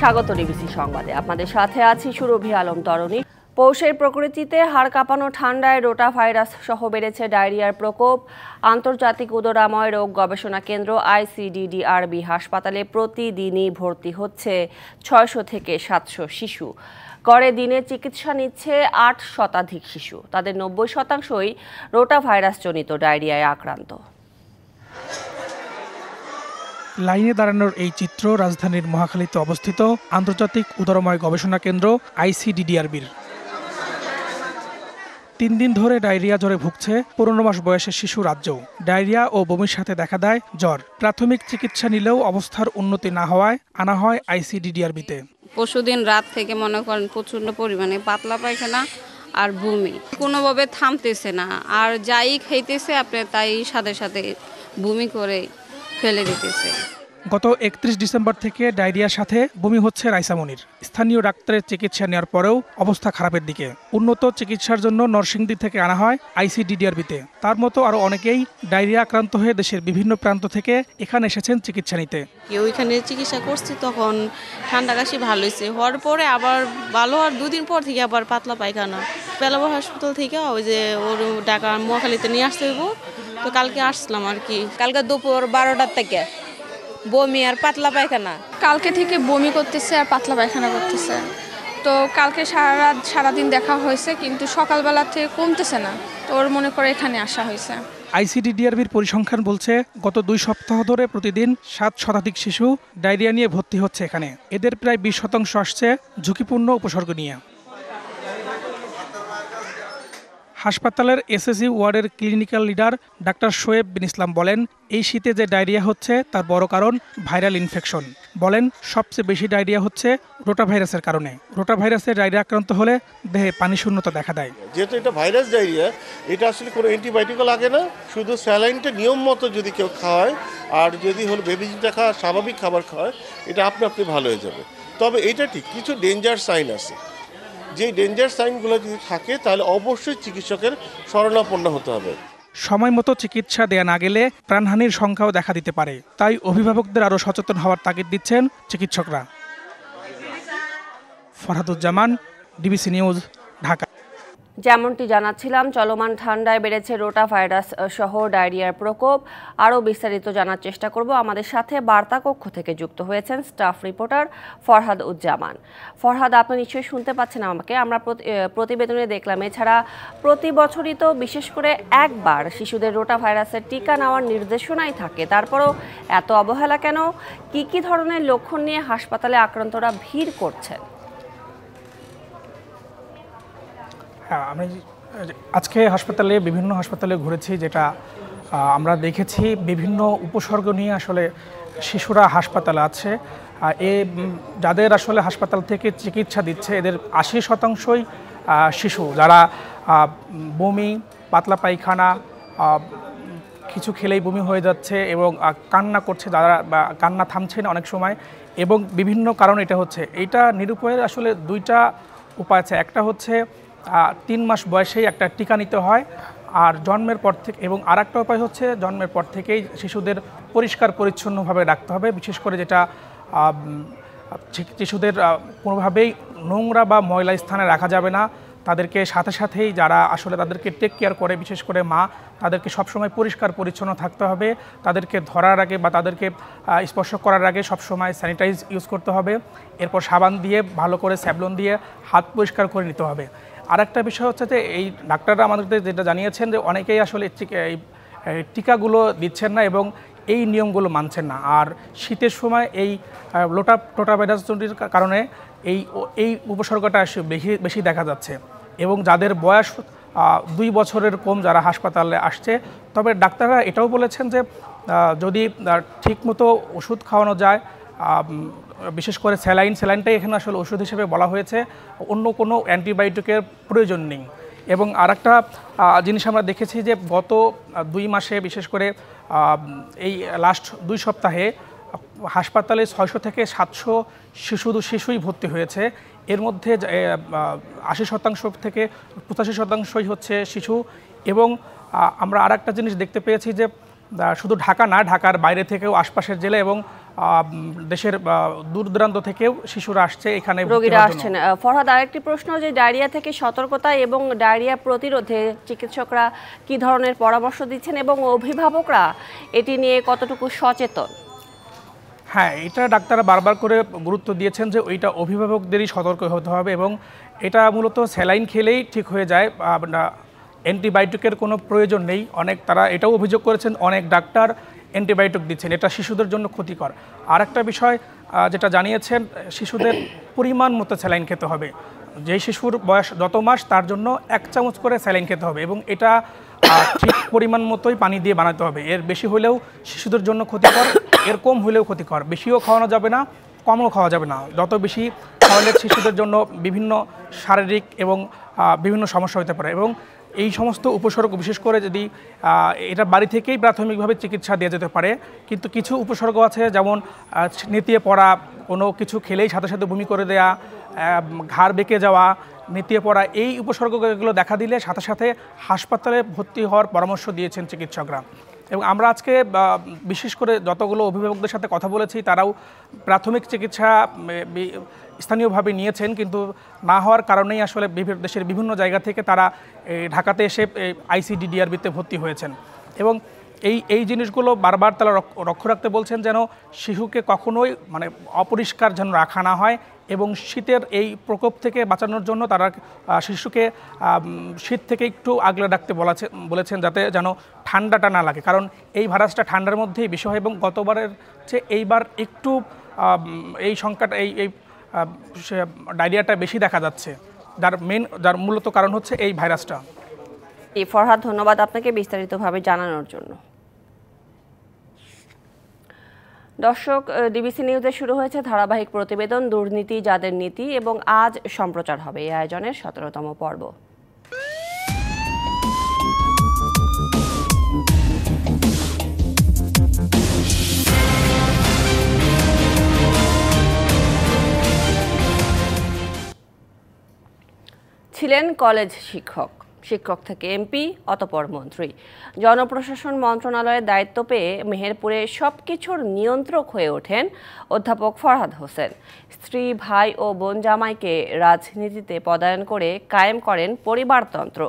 স্বাগত ডিবিসি সংবাদে। আপনাদের সাথে আছি সুরভি আলম তরণী। পৌষের প্রকৃতিতে হাড় কাঁপানো ঠান্ডায় রোটা ভাইরাস সহ বেড়েছে ডায়রিয়ার প্রকোপ। আন্তর্জাতিক উদরাময় রোগ গবেষণা কেন্দ্র ICDDRB হাসপাতালে প্রতিদিনই ভর্তি হচ্ছে 600 থেকে 700 শিশু। গড়ে দিনে চিকিৎসা নিচ্ছে 8 শতাধিক শিশু। তাদের 90%ই রোটা ভাইরাসজনিত ডায়রিয়ায় আক্রান্ত। লাইনে দাঁড়ানোর এই চিত্র রাজধানীর মহাখালীতে অবস্থিত আন্তর্জাতিক উদরময় গবেষণা কেন্দ্র ICDDRBর। 3 দিন ধরে ডায়রিয়া জ্বরে ভুগছে 15 মাস বয়সের শিশু রাজ্যও। ডায়রিয়া ও বমির সাথে দেখা দেয় জ্বর। প্রাথমিক চিকিৎসা নিলেও অবস্থার উন্নতি না হওয়ায় আনা হয় ICDDRBতে। পরশুদিন রাত থেকে মনে করেন প্রচণ্ড পরিমাণে পাতলা পায়খানা আর বমি, কোনোভাবে থামতেছে না, আর যাই খাইতেছে আপনি তাই সাথে সাথে বমি করে ফেলে দিতেছে। গত 31 ডিসেম্বর থেকে ডায়রিয়ার সাথে বমি হচ্ছে রাইসামনির। স্থানীয় ডাক্তারের চিকিৎসা নেওয়ার পরেও অবস্থা খারাপের দিকে। উন্নত চিকিৎসার জন্য নরসিংদী থেকে আনা হয় ICDDRBতে। তার মতো আরও অনেকেই ডায়রিয়া আক্রান্ত হয়ে দেশের বিভিন্ন প্রান্ত থেকে এখানে এসেছেন চিকিৎসা নিতে। ওইখানে চিকিৎসা করছি, তখন ঠান্ডা কাশি ভালো হয়েছে, হওয়ার পরে আবার ভালো হওয়ার 2 দিন পর থেকে আবার পাতলা পায়খানা। বেলাবর হাসপাতাল থেকে ওই যে ওর ঢাকা মহাখালীতে নিয়ে আসতে হইব, তো কালকে আসলাম আর কি। কালকে দুপুর 12টার থেকে বমি আর পাতলা পায়খানা। কালকে থেকে বমি করতেছে আর পাতলা পায়খানা করতেছে। তো কালকে সারাদিন দেখা হয়েছে, কিন্তু সকালবেলা থেকে কমতেছে না। তো ওর মনে করে এখানে আসা হয়েছে। ICDDRBর পরিসংখ্যান বলছে গত 2 সপ্তাহ ধরে প্রতিদিন 7 শতাধিক শিশু ডায়রিয়া নিয়ে ভর্তি হচ্ছে এখানে। এদের প্রায় 20% আসছে ঝুঁকিপূর্ণ উপসর্গ নিয়ে। হাসপাতালের SSG ওয়ার্ডের ক্লিনিক্যাল লিডার ডাক্তার শোয়েব বিন ইসলাম বলেন, এই শীতে যে ডায়রিয়া হচ্ছে তার বড় কারণ ভাইরাল ইনফেকশন। বলেন, সবচেয়ে বেশি ডায়রিয়া হচ্ছে রোটা ভাইরাসের কারণে। রোটা ভাইরাসের ডায়রিয়া আক্রান্ত হলে দেহে পানি শূন্যতা দেখা দেয়। যেহেতু এটা ভাইরাস ডায়রিয়া, এটা আসলে কোনো অ্যান্টিবায়োটিকও লাগে না, শুধু স্যালাইনটা নিয়ম মতো যদি কেউ খাওয়ায় আর যদি হলো বেবিজিটা খাওয়া স্বাভাবিক খাবার খাওয়ায়, এটা আপনি ভালো হয়ে যাবে। তবে এটা ঠিক কিছু ডেঞ্জার সাইন আছে। যে ডেঞ্জার সাইনগুলো যদি থাকে তাহলে অবশ্যই চিকিৎসকের শরণাপন্ন হতে হবে। সময় মতো চিকিৎসা দেয়া না গেলে প্রাণহানির সংখ্যাও দেখা দিতে পারে। তাই অভিভাবকদের আরও সচেতন হওয়ার তাগিদ দিচ্ছেন চিকিৎসকরা। Farhaduzzaman, DBC news, Dhaka. যেমনটি জানাচ্ছিলাম, চলমান ঠান্ডায় বেড়েছে রোটা ভাইরাস সহ ডায়রিয়ার প্রকোপ। আরও বিস্তারিত জানার চেষ্টা করব। আমাদের সাথে বার্তা কক্ষ থেকে যুক্ত হয়েছেন স্টাফ রিপোর্টার ফরহাদ উজ্জামান। ফরহাদ, আপনি নিশ্চয়ই শুনতে পাচ্ছেন আমাকে। আমরা প্রতিবেদনে দেখলাম, এছাড়া প্রতি বছরই তো বিশেষ করে একবার শিশুদের রোটা ভাইরাসের টিকা নেওয়ার নির্দেশনাই থাকে। তারপরও এত অবহেলা কেন? কি ধরনের লক্ষণ নিয়ে হাসপাতালে আক্রান্তরা ভিড় করছেন? হ্যাঁ, আমি আজকে বিভিন্ন হাসপাতালে ঘুরেছি, যেটা আমরা দেখেছি বিভিন্ন উপসর্গ নিয়ে আসলে শিশুরা হাসপাতালে আছে। যাদের আসলে হাসপাতাল থেকে চিকিৎসা দিচ্ছে এদের 80%ই শিশু, যারা বমি, পাতলা পায়খানা, কিছু খেলেই বমি হয়ে যাচ্ছে এবং কান্না করছে, যারা কান্না থামছে না অনেক সময়, এবং বিভিন্ন কারণ এটা হচ্ছে। এইটা নিরূপণের আসলে 2টা উপায় আছে। একটা হচ্ছে 3 মাস বয়সেই একটা টিকা নিতে হয় আর জন্মের পর থেকে, এবং আরেকটা উপায় হচ্ছে জন্মের পর থেকেই শিশুদের পরিষ্কার পরিচ্ছন্নভাবে রাখতে হবে। বিশেষ করে যেটা শিশুদের কোনোভাবেই নোংরা বা ময়লা স্থানে রাখা যাবে না। তাদেরকে সাথে সাথেই যারা আসলে তাদেরকে টেক কেয়ার করে, বিশেষ করে মা, তাদেরকে সবসময় পরিষ্কার পরিচ্ছন্ন থাকতে হবে। তাদেরকে ধরার আগে বা তাদেরকে স্পর্শ করার আগে সবসময় স্যানিটাইজ ইউজ করতে হবে। এরপর সাবান দিয়ে ভালো করে স্যাভলন দিয়ে হাত পরিষ্কার করে নিতে হবে। আর একটা বিষয় হচ্ছে যে এই ডাক্তাররা আমাদের যেটা জানিয়েছেন যে অনেকেই আসলে এই টিকাগুলো দিচ্ছেন না এবং এই নিয়মগুলো মানছেন না। আর শীতের সময় এই রোটা ভাইরাসজনিত কারণে এই উপসর্গটা বেশি দেখা যাচ্ছে। এবং যাদের বয়স 2 বছরের কম যারা হাসপাতালে আসছে, তবে ডাক্তাররা এটাও বলেছেন যে যদি ঠিকমতো ওষুধ খাওয়ানো যায়, বিশেষ করে স্যালাইনটাই এখানে আসলে ওষুধ হিসেবে বলা হয়েছে, অন্য কোনো অ্যান্টিবায়োটিকের প্রয়োজন নেই। এবং আরেকটা জিনিস আমরা দেখেছি যে গত 2 মাসে, বিশেষ করে এই লাস্ট 2 সপ্তাহে হাসপাতালে 600 থেকে 700 শিশুই ভর্তি হয়েছে। এর মধ্যে 80% থেকে 85% হচ্ছে শিশু। এবং আমরা আরেকটা জিনিস দেখতে পেয়েছি যে শুধু ঢাকা না, ঢাকার বাইরে থেকেও আশপাশের জেলা এবং দেশের দূর দূরান্ত থেকেও শিশুরা আসছে এখানে রোগীরা আসছেন। ফরহাদ, আরেকটি প্রশ্ন, যে ডায়রিয়া থেকে সতর্কতা এবং ডায়রিয়া প্রতিরোধে চিকিৎসকরা কি ধরনের পরামর্শ দিচ্ছেন এবং অভিভাবকরা এটি নিয়ে কতটুকু সচেতন? হ্যাঁ, এটা ডাক্তাররা বারবার করে গুরুত্ব দিয়েছেন যে ওইটা অভিভাবকদেরই সতর্ক হতে হবে এবং এটা মূলত স্যালাইন খেলেই ঠিক হয়ে যায়, অ্যান্টিবায়োটিকের কোনো প্রয়োজন নেই। তারা এটাও অভিযোগ করেছেন অনেক ডাক্তার অ্যান্টিবায়োটিক দিচ্ছেন, এটা শিশুদের জন্য ক্ষতিকর। আর একটা বিষয় যেটা জানিয়েছেন, শিশুদের পরিমাণ মতো স্যালাইন খেতে হবে। যেই শিশুর বয়স যত মাস তার জন্য 1 চামচ করে স্যালাইন খেতে হবে এবং এটা ঠিক পরিমাণ মতোই পানি দিয়ে বানাতে হবে। এর বেশি হলেও শিশুদের জন্য ক্ষতিকর, এর কম হলেও ক্ষতিকর। বেশিও খাওয়ানো যাবে না, কমও খাওয়া যাবে না। যত বেশি খাওয়ালে শিশুদের জন্য বিভিন্ন শারীরিক এবং বিভিন্ন সমস্যা হতে পারে এবং এই সমস্ত উপসর্গ বিশেষ করে যদি এটা বাড়ি থেকেই প্রাথমিকভাবে চিকিৎসা দেওয়া যেতে পারে, কিন্তু কিছু উপসর্গ আছে যেমন নেতিয়ে পড়া, কোনো কিছু খেলেই সাথে সাথে বমি করে দেয়া, ঘাড় বেঁকে যাওয়া, নেতিয়ে পড়া, এই উপসর্গগুলো দেখা দিলে সাথে সাথে হাসপাতালে ভর্তি হওয়ার পরামর্শ দিয়েছেন চিকিৎসকরা। এবং আমরা আজকে বিশেষ করে যতগুলো অভিভাবকদের সাথে কথা বলেছি তারাও প্রাথমিক চিকিৎসা স্থানীয়ভাবে নিয়েছেন, কিন্তু না হওয়ার কারণেই আসলে দেশের বিভিন্ন জায়গা থেকে তারা ঢাকাতে এসে ICDDRBতে ভর্তি হয়েছেন এবং এই জিনিসগুলো বারবার তারা লক্ষ্য রাখতে বলছেন যেন শিশুকে কখনোই অপরিষ্কার যেন রাখা না হয় এবং শীতের এই প্রকোপ থেকে বাঁচানোর জন্য তারা শিশুকে শীত থেকে একটু আগলে রাখতে বলেছেন যাতে যেন ঠান্ডাটা না লাগে, কারণ এই ভাইরাসটা ঠান্ডার মধ্যেই বেশি হয় এবং গতবারের চেয়ে এইবার একটু এই সংখ্যাটা এই ডায়রিয়াটা বেশি দেখা যাচ্ছে, যার মূলত কারণ হচ্ছে এই ভাইরাসটা। ফরহাদ, ধন্যবাদ আপনাকে বিস্তারিতভাবে জানানোর জন্য। দর্শক, ডিবিসি নিউজে শুরু হয়েছে ধারাবাহিক প্রতিবেদন দুর্নীতি যাদের নীতি এবং আজ সম্প্রচার হবে এই আয়োজনের 17তম পর্ব। ছিলেন কলেজ শিক্ষক, শিক্ষক থেকে এমপি, অতঃপর মন্ত্রী। জনপ্রশাসন মন্ত্রণালয়ের দায়িত্ব পেয়ে মেহেরপুরে সবকিছুর নিয়ন্ত্রক হয়ে ওঠেন অধ্যাপক ফরহাদ হোসেন। স্ত্রী, ভাই ও বোন জামাইকে রাজনীতিতে পদায়ন করে কায়েম করেন পরিবারতন্ত্র।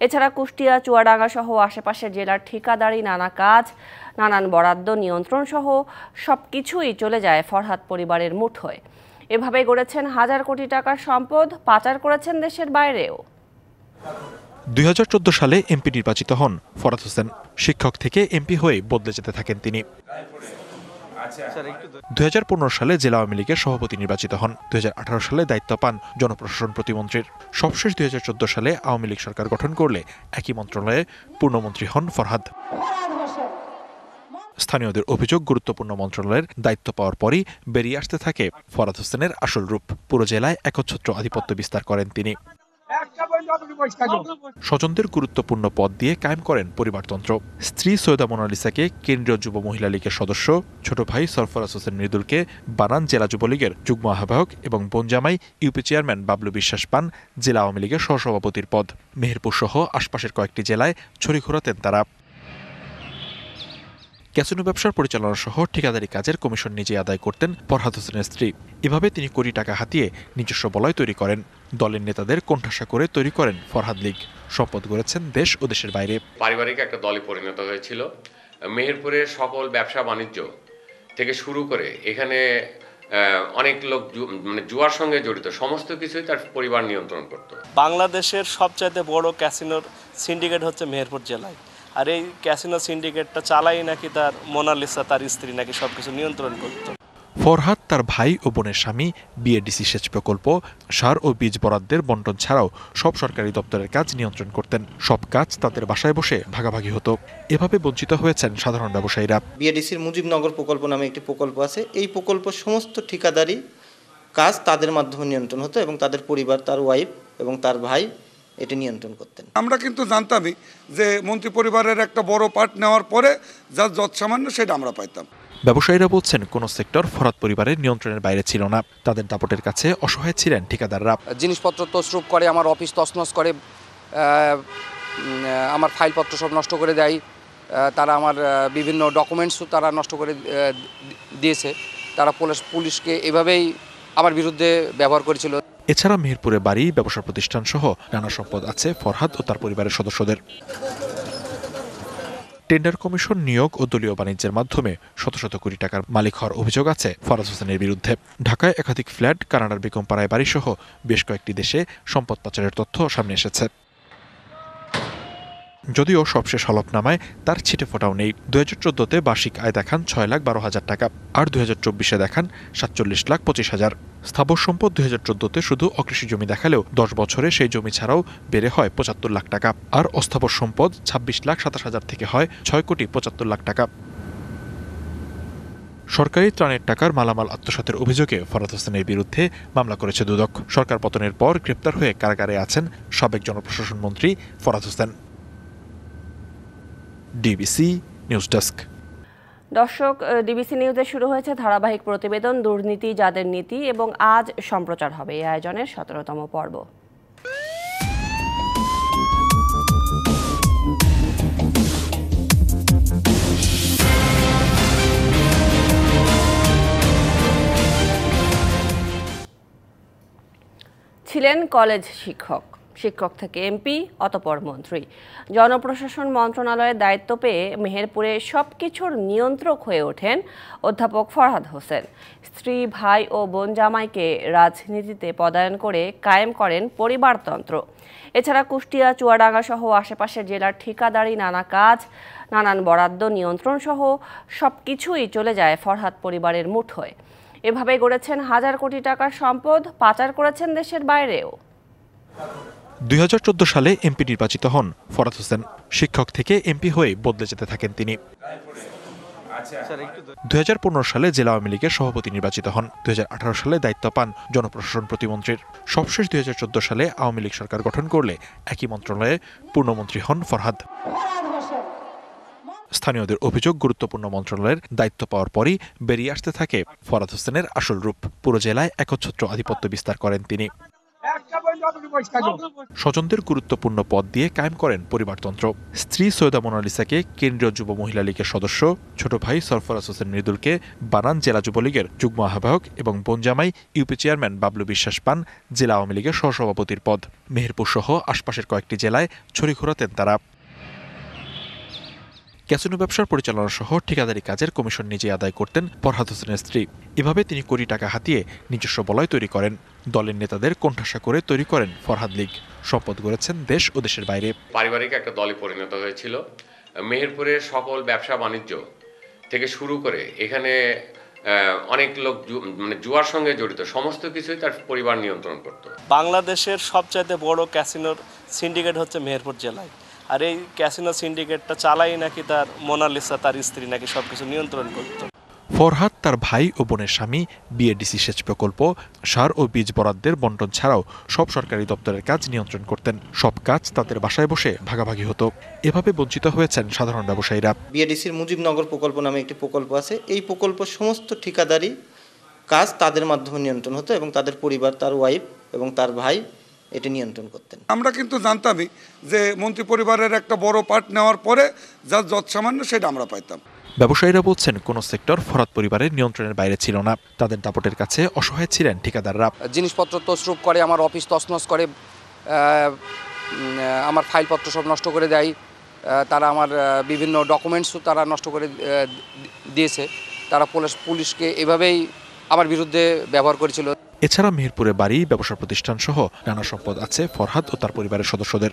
এছাড়া কুষ্টিয়া, চুয়াডাঙ্গা সহ আশেপাশের জেলার ঠিকাদারি, নানা কাজ, নানান বরাদ্দ, নিয়ন্ত্রণ সহ সবকিছুই চলে যায় ফরহাদ পরিবারের মুঠোয়। এভাবে গড়েছেন হাজার কোটি টাকার সম্পদ, পাচার করেছেন দেশের বাইরেও। 2014 সালে এমপি নির্বাচিত হন ফরহাদ হোসেন। শিক্ষক থেকে এমপি হয়ে বদলে যেতে থাকেন তিনি। 2015 সালে জেলা আওয়ামী লীগের সভাপতি নির্বাচিত হন। 2018 সালে দায়িত্ব পান জনপ্রশাসন প্রতিমন্ত্রীর। সবশেষ 2014 সালে আওয়ামী লীগ সরকার গঠন করলে একই মন্ত্রণালয়ে পূর্ণমন্ত্রী হন ফরহাদ। স্থানীয়দের অভিযোগ, গুরুত্বপূর্ণ মন্ত্রণালয়ের দায়িত্ব পাওয়ার পরই বেরিয়ে আসতে থাকে ফরহাদ হোসেনের আসল রূপ। পুরো জেলায় একচ্ছত্র আধিপত্য বিস্তার করেন তিনি। স্বজনদের গুরুত্বপূর্ণ পদ দিয়ে কায়েম করেন পরিবারতন্ত্র। স্ত্রী সৈয়দা মোনালিসাকে কেন্দ্রীয় যুব মহিলা লীগের সদস্য, ছোট ভাই সরফরাজ হোসেন মৃদুলকে বানান জেলা যুবলীগের যুগ্ম আহ্বায়ক এবং বোনজামাই ইউপি চেয়ারম্যান বাবলু বিশ্বাস পান জেলা আওয়ামী লীগের সহসভাপতির পদ। মেহেরপুর সহ আশপাশের কয়েকটি জেলায় ছড়ি ঘোরাতেন তারা। ক্যাসিনো ব্যবসার পরিচালনা সহ ঠিকাদারি কাজের কমিশন নিজে আদায় করতেন ফরহাদ হোসেনের স্ত্রী। এভাবে তিনি কোটি টাকা হাতিয়ে নিজস্ব বলয় তৈরি করেন। দলের নেতাদের কোণঠাসা করে তৈরি করেন ফরহাদ লীগ। সম্পদ গড়েছেন দেশ ও দেশের বাইরে। পারিবারিক একটা দলে পরিণত হয়েছিল। মেহেরপুরের সকল ব্যবসা বাণিজ্য থেকে শুরু করে এখানে অনেক লোক জুয়ার সঙ্গে জড়িত, সমস্ত কিছুই তার পরিবার নিয়ন্ত্রণ করত। বাংলাদেশের সবচাইতে বড় ক্যাসিনোর সিন্ডিকেট হচ্ছে মেহেরপুর জেলায়। আর এই ক্যাসিনো সিন্ডিকেটটা চালাই নাকি তার মোনালিসা, তার স্ত্রী নাকি সবকিছু নিয়ন্ত্রণ করত। ফরহাদ তার ভাই ও বোনের স্বামী বিএডিসি সেচ প্রকল্প, সার ও বীজ বরাদ্দের বন্টন ছাড়াও সব সরকারি দপ্তরের কাজ নিয়ন্ত্রণ করতেন। সব কাজ তাদের বাসায় বসে ভাগাভাগি হতো। এভাবে বঞ্চিত হয়েছেন সাধারণ ব্যবসায়ীরা। বিএডিসির মুজিবনগর প্রকল্প নামে একটি প্রকল্প আছে। এই প্রকল্প সমস্ত ঠিকাদারি কাজ তাদের মাধ্যমে নিয়ন্ত্রণ হতো এবং তাদের পরিবার, তার ওয়াইফ এবং তার ভাই এটা নিয়ন্ত্রণ করতেন। আমরা কিন্তু জানতামই যে মন্ত্রী পরিবারের একটা বড় পার্ট নেওয়ার পরে যা যৎসামান্য সেটা আমরা পাইতাম। ব্যবসায়ীরা বলছেন কোন সেক্টর ফরহাদ পরিবারের নিয়ন্ত্রণের বাইরে ছিল না। তাদের দাপটের কাছে অসহায় ছিলেন ঠিকাদাররা। জিনিসপত্র তছরূপ করে, আমার অফিস তছনছ করে, আমার ফাইলপত্র সব নষ্ট করে দেয়, তারা আমার বিভিন্ন ডকুমেন্টসও তারা নষ্ট করে দিয়েছে। তারা পুলিশকে এভাবেই আমার বিরুদ্ধে ব্যবহার করেছিল। এছাড়া মেহেরপুরে বাড়ি, ব্যবসা প্রতিষ্ঠান সহ নানা সম্পদ আছে ফরহাদ ও তার পরিবারের সদস্যদের। টেন্ডার কমিশন নিয়োগ ও দলীয় বাণিজ্যের মাধ্যমে শত শত কোটি টাকার মালিক হওয়ার অভিযোগ আছে ফরাজ হোসেনের বিরুদ্ধে। ঢাকায় একাধিক ফ্ল্যাট, কানাডার বেগমপাড়ায় বাড়ি সহ বেশ কয়েকটি দেশে সম্পদ পাচারের তথ্য সামনে এসেছে। যদিও সবশেষ হলফনামায় তার ছিটে ফোটাও নেই। 2014-তে বার্ষিক আয় দেখান 6,12,000 টাকা, আর 2024-এ দেখান 47,25,000। স্থাবর সম্পদ 2014-তে শুধু অকৃষি জমি দেখালেও 10 বছরে সেই জমি ছাড়াও বেড়ে হয় 75 লাখ টাকা, আর অস্থাবর সম্পদ 26,27,000 থেকে হয় 6,75,00,000 টাকা। সরকারি ত্রাণের টাকার মালামাল আত্মসাতের অভিযোগে ফরহাদ হোসেনের বিরুদ্ধে মামলা করেছে দুদক। সরকার পতনের পর গ্রেপ্তার হয়ে কারাগারে আছেন সাবেক জনপ্রশাসন মন্ত্রী Farhad Hossain. DBC news desk. দর্শক, ডিবিসি নিউজে শুরু হয়েছে ধারাবাহিক প্রতিবেদন দুর্নীতি যাদের নীতি, এবং আজ সম্প্রচার হবে এই আয়োজনের 17তম পর্ব। ছিলেন কলেজ শিক্ষক, শিক্ষক থেকে এমপি, অতঃপর মন্ত্রী। জনপ্রশাসন মন্ত্রণালয়ের দায়িত্ব পেয়ে মেহেরপুরে সবকিছুর নিয়ন্ত্রক হয়ে ওঠেন অধ্যাপক ফরহাদ হোসেন। স্ত্রী, ভাই ও বোন জামাইকে রাজনীতিতে পদায়ন করে কায়েম করেন পরিবারতন্ত্র। এছাড়া কুষ্টিয়া, চুয়াডাঙ্গা সহ আশেপাশের জেলার ঠিকাদারি, নানা কাজ, নানান বরাদ্দ, নিয়ন্ত্রণ সহ সবকিছুই চলে যায় ফরহাদ পরিবারের মুঠোয়। এভাবে গড়েছেন হাজার কোটি টাকার সম্পদ, পাচার করেছেন দেশের বাইরেও। 2014 সালে এমপি নির্বাচিত হন ফরহাদ হোসেন। শিক্ষক থেকে এমপি হয়ে বদলে যেতে থাকেন তিনি। 2015 সালে জেলা আওয়ামী লীগের সভাপতি নির্বাচিত হন। 2018 সালে দায়িত্ব পান জনপ্রশাসন প্রতিমন্ত্রীর। সবশেষ 2014 সালে আওয়ামী লীগ সরকার গঠন করলে একই মন্ত্রণালয়ে পূর্ণমন্ত্রী হন ফরহাদ। স্থানীয়দের অভিযোগ, গুরুত্বপূর্ণ মন্ত্রণালয়ের দায়িত্ব পাওয়ার পরই বেরিয়ে আসতে থাকে ফরহাদ হোসেনের আসল রূপ। পুরো জেলায় একচ্ছত্র আধিপত্য বিস্তার করেন তিনি। স্বজনদের গুরুত্বপূর্ণ পদ দিয়ে কায়েম করেন পরিবারতন্ত্র। স্ত্রী সৈয়দা মোনালিসাকে কেন্দ্রীয় যুব মহিলা লীগের সদস্য, ছোট ভাই সরফরাজ হোসেন মৃদুলকে বানান জেলা যুবলীগের যুগ্ম আহ্বায়ক এবং বোনজামাই ইউপি চেয়ারম্যান বাবলু বিশ্বাস পান জেলা আওয়ামী লীগের সহসভাপতির পদ। মেহেরপুর সহ আশপাশের কয়েকটি জেলায় ছড়ি ঘোরাতেন তারা। ক্যাসিনো ব্যবসার পরিচালনা সহ ঠিকাদারি কাজের কমিশন নিজে আদায় করতেন ফরহাদ হোসেনের স্ত্রী। এভাবে তিনি কোটি টাকা হাতিয়ে নিজস্ব বলয় তৈরি করেন। দলের নেতাদের কোণঠাসা করে তৈরি করেন ফরহাদ লীগ। সম্পদ গড়েছেন দেশ ও দেশের বাইরে। পারিবারিক একটা দলে পরিণত হয়েছিল। মেহেরপুরের সকল ব্যবসা বাণিজ্য থেকে শুরু করে এখানে অনেক লোক জুয়ার সঙ্গে জড়িত, সমস্ত কিছুই তার পরিবার নিয়ন্ত্রণ করত। বাংলাদেশের সবচাইতে বড় ক্যাসিনোর সিন্ডিকেট হচ্ছে মেহেরপুর জেলায়, আর এই ক্যাসিনো সিন্ডিকেটটা চালাই নাকি তার মোনালিসা, তার স্ত্রী নাকি সবকিছু নিয়ন্ত্রণ করত। ফরহাদ তার ভাই ও বোনের স্বামী বিএডিসি সেচ প্রকল্প, সার ও বীজ বরাদ্দের বন্টন ছাড়াও সব সরকারি দপ্তরের কাজ নিয়ন্ত্রণ করতেন। সব কাজ তাদের বাসায় বসে ভাগাভাগি হতো। এভাবে বঞ্চিত হয়েছেন সাধারণ ব্যবসায়ীরা। বিএডিসির মুজিবনগর প্রকল্প নামে একটি প্রকল্প আছে। এই প্রকল্প সমস্ত ঠিকাদারি কাজ তাদের মাধ্যমে নিয়ন্ত্রণ হতো এবং তাদের পরিবার, তার ওয়াইফ এবং তার ভাই এটি নিয়ন্ত্রণ করতেন। আমরা কিন্তু জানতামই যে মন্ত্রী পরিবারের একটা বড় পার্ট নেওয়ার পরে যা যৎসামান্য সেটা আমরা পাইতাম। ব্যবসায়ীরা বলছেন কোন সেক্টর ফরহাদ পরিবারের নিয়ন্ত্রণের বাইরে ছিল না। তাদের দাপটের কাছে অসহায় ছিলেন ঠিকাদাররা। জিনিসপত্র তছরূপ করে, আমার অফিস তছনছ করে, আমার ফাইলপত্র সব নষ্ট করে দেয়। তারা আমার বিভিন্ন ডকুমেন্টসও তারা নষ্ট করে দিয়েছে। তারা পুলিশকে এভাবেই আমার বিরুদ্ধে ব্যবহার করেছিল। এছাড়া মেহেরপুরে বাড়ি, ব্যবসা প্রতিষ্ঠান সহ নানা সম্পদ আছে ফরহাদ ও তার পরিবারের সদস্যদের।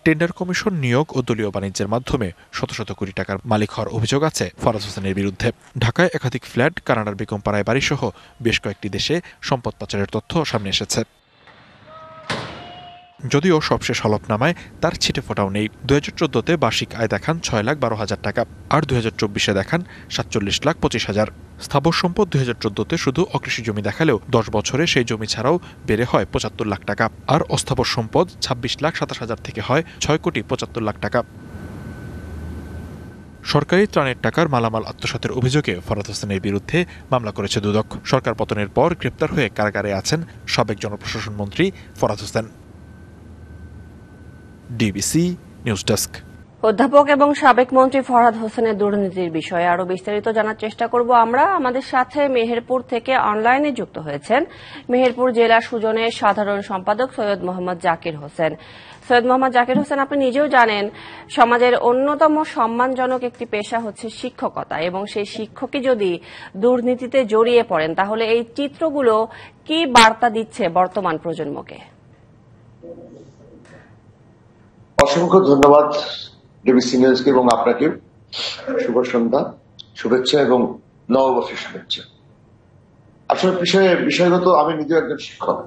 টেন্ডার কমিশন নিয়োগ ও দলীয় বাণিজ্যের মাধ্যমে শত শত কোটি টাকার মালিক হওয়ার অভিযোগ আছে ফরহাদ হোসেনের বিরুদ্ধে। ঢাকায় একাধিক ফ্ল্যাট, কানাডার বেগমপাড়ায় বাড়ি সহ বেশ কয়েকটি দেশে সম্পদ পাচারের তথ্য সামনে এসেছে। যদিও সবশেষ হলফনামায় তার ছিটে ফোটাও নেই। 2014-তে বার্ষিক আয় দেখান 6,12,000 টাকা, আর 2024-এ দেখান 47,25,000। স্থাবর সম্পদ 2014-তে শুধু অকৃষি জমি দেখালেও 10 বছরে সেই জমি ছাড়াও বেড়ে হয় 75 লাখ টাকা, আর অস্থাবর সম্পদ 26,27,000 থেকে হয় 6,75,00,000 টাকা। সরকারি ত্রাণের টাকার মালামাল আত্মসাতের অভিযোগে ফরহাদ হোসেনের বিরুদ্ধে মামলা করেছে দুদক। সরকার পতনের পর গ্রেপ্তার হয়ে কারাগারে আছেন সাবেক জনপ্রশাসন মন্ত্রী Farhad Hossain. DBC news desk. অধ্যাপক এবং সাবেক মন্ত্রী ফরহাদ হোসেনের দুর্নীতির বিষয়ে আরো বিস্তারিত জানার চেষ্টা করব আমরা। আমাদের সাথে মেহেরপুর থেকে অনলাইনে যুক্ত হয়েছেন মেহেরপুর জেলা সুজনের সাধারণ সম্পাদক সৈয়দ মোহাম্মদ জাকির হোসেন। সৈয়দ মোহাম্মদ জাকির হোসেন, আপনি নিজেও জানেন সমাজের অন্যতম সম্মানজনক একটি পেশা হচ্ছে শিক্ষকতা, এবং সেই শিক্ষকই যদি দুর্নীতিতে জড়িয়ে পড়েন তাহলে এই চিত্রগুলো কি বার্তা দিচ্ছে বর্তমান প্রজন্মকে? অসংখ্য ধন্যবাদ ডিবিসি নিউজকে এবং আপনাকে। শুভ সন্ধ্যা, শুভেচ্ছা এবং নববর্ষের শুভেচ্ছা। আসলে বিষয়গত আমি নিজেও একজন শিক্ষক।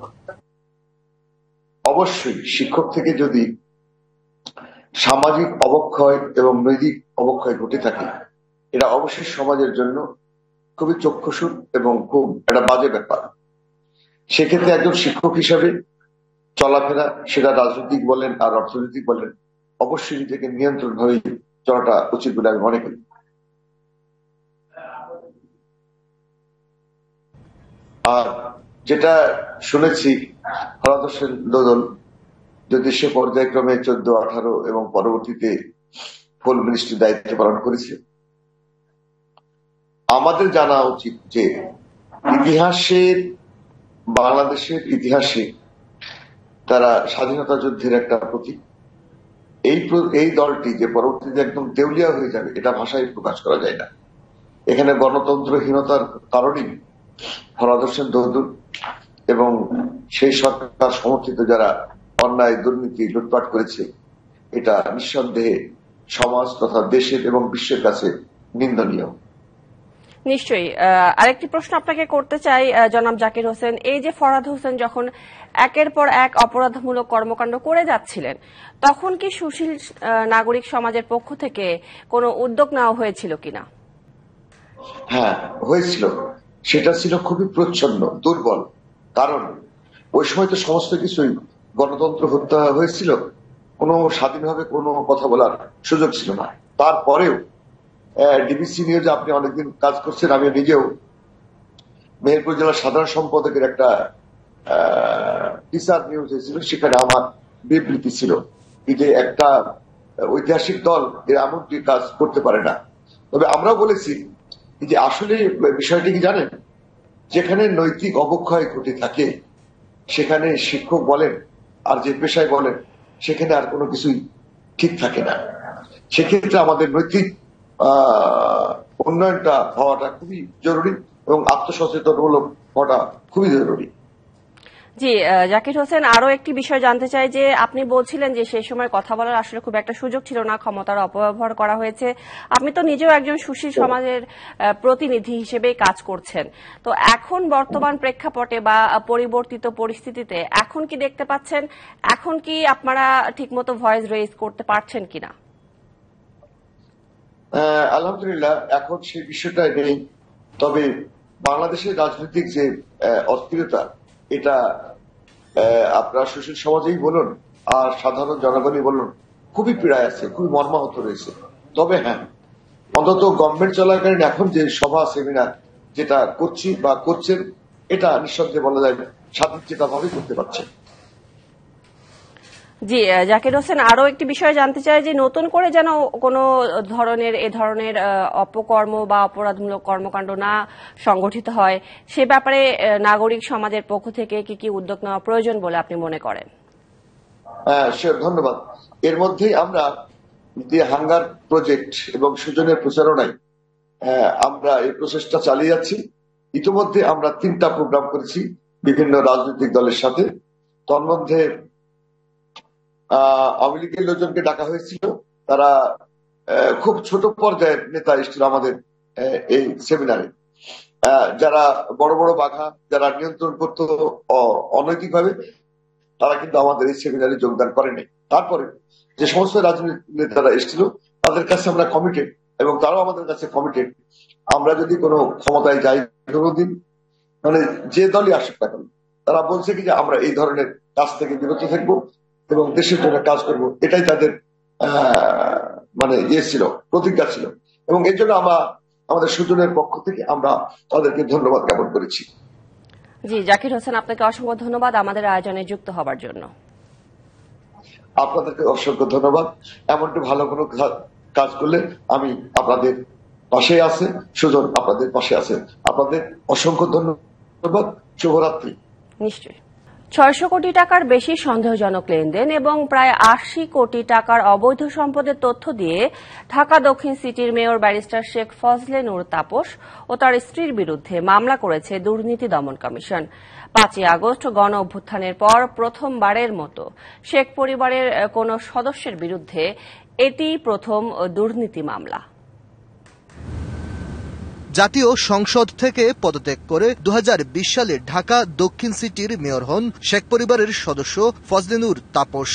অবশ্যই শিক্ষক থেকে যদি সামাজিক অবক্ষয় এবং নৈতিক অবক্ষয় ঘটে থাকে, এটা অবশ্যই সমাজের জন্য খুবই চক্ষুষুর এবং খুব একটা বাজে ব্যাপার। সেক্ষেত্রে একজন শিক্ষক হিসাবে চলাফেরা, সেটা রাজনৈতিক বলেন আর অর্থনৈতিক বলেন, অবশ্যই নিজেকে নিয়ন্ত্রণ ভাবে চলাটা উচিত বলে আমি মনে করি। আর যেটা শুনেছি, ফরহাদ হোসেন দোদল যদি সে পর্যায়ক্রমে 14, 18 এবং পরবর্তীতে ফুল মিনিস্ট্রির দায়িত্ব পালন করেছে, আমাদের জানা উচিত যে বাংলাদেশের ইতিহাসে তারা স্বাধীনতা যুদ্ধের একটা প্রতীক। এই দলটি যে পরবর্তীতে একদম দেউলিয়া হয়ে যাবে, এটা ভাষায় প্রকাশ করা যায় না। এখানে গণতন্ত্রহীনতার কারণেই ফরহাদ হোসেন দোদল এবং সেই সরকার সমর্থিত যারা অন্যায়, দুর্নীতি, লুটপাট করেছে, এটা নিঃসন্দেহে সমাজ তথা দেশের এবং বিশ্বের কাছে নিন্দনীয়। নিশ্চয়ই। আরেকটি প্রশ্ন আপনাকে করতে চাই জনাব জাকির হোসেন, এই যে ফরহাদ হোসেন যখন একের পর এক অপরাধমূলক কর্মকাণ্ড করে যাচ্ছিলেন, তখন কি সুশীল নাগরিক সমাজের পক্ষ থেকে কোনো উদ্যোগ নেওয়া হয়েছিল কিনা? হ্যাঁ, হয়েছিল। সেটা ছিল খুবই প্রচ্ছন্ন, দুর্বল। কারণ ওই সময় তো সমস্ত কিছুই গণতন্ত্র হত্যা হয়েছিল, কোনো স্বাধীনভাবে কোনো কথা বলার সুযোগ ছিল না। তারপরেও ডিবিসি নিউজে আপনি অনেকদিন কাজ করছেন, আমি নিজেও মেহেরপুর জেলার সাধারণ সম্পাদকের একটা টিচার নিউজ হয়েছিল, সেখানে আমার বিবৃতি ছিল যে একটা ঐতিহাসিক দল এমনটি কাজ করতে পারে না। তবে আমরাও বলেছি যে আসলে বিষয়টি কি জানেন, যেখানে নৈতিক অবক্ষয় ঘটে থাকে সেখানে শিক্ষক বলেন আর যে পেশায় বলেন, সেখানে আর কোনো কিছুই ঠিক থাকে না। সেক্ষেত্রে আমাদের নৈতিক উন্নয়নটা হওয়াটা খুবই জরুরি এবং আত্মসচেতনমূলক হওয়াটা খুবই জরুরি। জি জাকির হোসেন, আরো একটি বিষয় জানতে চাই যে আপনি বলছিলেন যে সেই সময় কথা বলার আসলে খুব একটা সুযোগ ছিল না, ক্ষমতার অপব্যবহার করা হয়েছে। আপনি তো নিজেও একজন সুশীল সমাজের প্রতিনিধি হিসেবে কাজ করছেন, তো এখন বর্তমান প্রেক্ষাপটে বা পরিবর্তিত পরিস্থিতিতে এখন কি দেখতে পাচ্ছেন, এখন কি আপনারা ঠিকমতো ভয়েস রেইজ করতে পারছেন কিনা? আলহামদুলিল্লাহ, এখন সেই বিষয়টা নেই। তবে বাংলাদেশের রাজনৈতিক যে অস্থিরতা, এটা আপনার সুশীল সমাজেই বলুন আর সাধারণ জনগণই বলুন, খুবই পীড়ায় আছে, খুবই মর্মাহত রয়েছে। তবে হ্যাঁ, অন্তত গভর্নমেন্ট চলাকালীন এখন যে সভা সেমিনার যেটা করছি বা করছেন, এটা নিঃসন্দেহে বলা যায় স্বাধীনভাবে করতে পারছেন। জি জাকির হোসেন, আরো একটি বিষয় জানতে চাই যে নতুন করে যেন কোনো এ ধরনের অপকর্ম বা অপরাধমূলক কর্মকাণ্ড না সংগঠিত হয়, সে ব্যাপারে নাগরিক সমাজের পক্ষ থেকে কি কি উদ্যোগ নেওয়া প্রয়োজন বলে আপনি মনে করেন? ধন্যবাদ। এর মধ্যেই আমরা হাঙ্গার প্রজেক্ট এবং সুজনের প্রচারণায় আমরা এই প্রচেষ্টা চালিয়ে যাচ্ছি। ইতিমধ্যে আমরা 3টা প্রোগ্রাম করেছি বিভিন্ন রাজনৈতিক দলের সাথে। তার মধ্যে আওয়ামী লীগের লোকজনকে ডাকা হয়েছিল, তারা খুব ছোট পর্যায়ের নেতা এসেছিল আমাদের এই সেমিনারে। যারা বড় বড় বাঘা, যারা নিয়ন্ত্রণ করত অনৈতিকভাবে, তারা কিন্তু আমাদের এই সেমিনারে যোগদান করেনি। তারপরে যে সমস্ত রাজনৈতিক নেতারা এসেছিল তাদের কাছে আমরা কমিটেড এবং তারাও আমাদের কাছে কমিটেড। আমরা যদি কোনো ক্ষমতায় যাই কোনোদিন, মানে যে দলই আসুক না কেন, তারা বলছে কি যে আমরা এই ধরনের কাজ থেকে বিরত থাকবো এবং দেশের জন্য কাজ করব, এটাই তাদের মানে ছিল, প্রতিজ্ঞা ছিল। এবং এর জন্য আমাদের সুজনের পক্ষ থেকে আমরা তাদেরকে ধন্যবাদ জ্ঞাপন করেছি। জি জাকির হোসেন, আপনাকে অসংখ্য ধন্যবাদ আমাদের আয়োজনে যুক্ত হবার জন্য। আপনাদেরকে অসংখ্য ধন্যবাদ। এমনটি ভালো কোনো কাজ করলে আমি আপনাদের পাশে আছে, সুজন আপনাদের পাশে আছে। আপনাদের অসংখ্য ধন্যবাদ। শুভরাত্রি। নিশ্চয়ই। 600 কোটি টাকার বেশি সন্দেহজনক লেনদেন এবং প্রায় 80 কোটি টাকার অবৈধ সম্পদের তথ্য দিয়ে ঢাকা দক্ষিণ সিটির মেয়র ব্যারিস্টার শেখ ফজলে নূর তাপস ও তার স্ত্রীর বিরুদ্ধে মামলা করেছে দুর্নীতি দমন কমিশন। 5 আগস্ট গণ অভ্যুত্থানের পর প্রথমবারের মতো শেখ পরিবারের কোন সদস্যের বিরুদ্ধে এটি প্রথম দুর্নীতি মামলা। জাতীয় সংসদ থেকে পদত্যাগ করে 2020 সালে ঢাকা দক্ষিণ সিটির মেয়র হন শেখ পরিবারের সদস্য ফজলে নূর তাপস।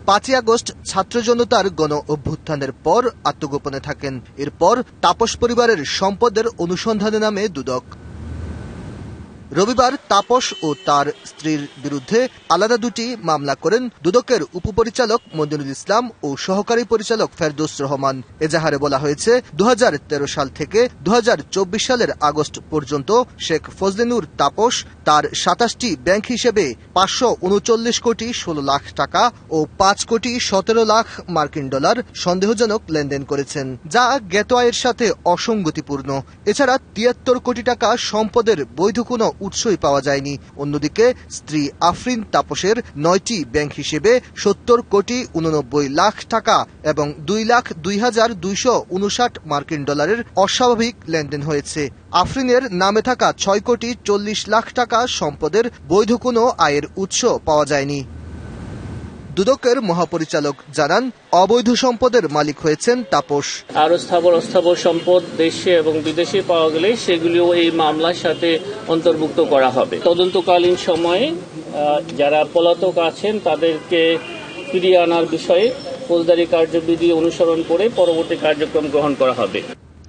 5 আগস্ট ছাত্র জনতার গণ অভ্যুত্থানের পর আত্মগোপনে থাকেন। এরপর তাপস পরিবারের সম্পদের অনুসন্ধানে নামে দুদক। রবিবার তাপস ও তার স্ত্রীর বিরুদ্ধে আলাদা দুটি মামলা করেন দুদকের উপপরিচালক মনিরুল ইসলাম ও সহকারী পরিচালক ফেরদৌস রহমান। এজাহারে বলা হয়েছে 2013 সাল থেকে 2024 সালের আগস্ট পর্যন্ত শেখ ফজলে নূর তাপস তার 27টি ব্যাংক হিসেবে 539 কোটি 16 লাখ টাকা ও 5 কোটি 17 লাখ মার্কিন ডলার সন্দেহজনক লেনদেন করেছেন, যা জ্ঞাত আয়ের সাথে অসঙ্গতিপূর্ণ। এছাড়া 73 কোটি টাকা সম্পদের বৈধ কোনো উৎসই পাওয়া যায়নি। অন্যদিকে স্ত্রী আফরিন তাপসের 9টি ব্যাংক হিসেবে 70 কোটি 89 লাখ টাকা এবং 2,02,259 মার্কিন ডলারের অস্বাভাবিক লেনদেন হয়েছে। আফরিনের নামে থাকা 6 কোটি 40 লাখ টাকা সম্পদের বৈধ কোনো আয়ের উৎস পাওয়া যায়নি। দুদকের মহাপরিচালক জানান, অবৈধ সম্পদের মালিক হয়েছেন তাপস। আরো অস্থাবর সম্পদ দেশে এবং বিদেশে পাওয়া গেলে সেগুলিও এই মামলার সাথে অন্তর্ভুক্ত করা হবে। তদন্তকালীন সময়ে যারা পলাতক আছেন তাদেরকে ফিরিয়ে আনার বিষয়ে ফৌজদারি কার্যবিধি অনুসরণ করে পরবর্তী কার্যক্রম গ্রহণ করা হবে।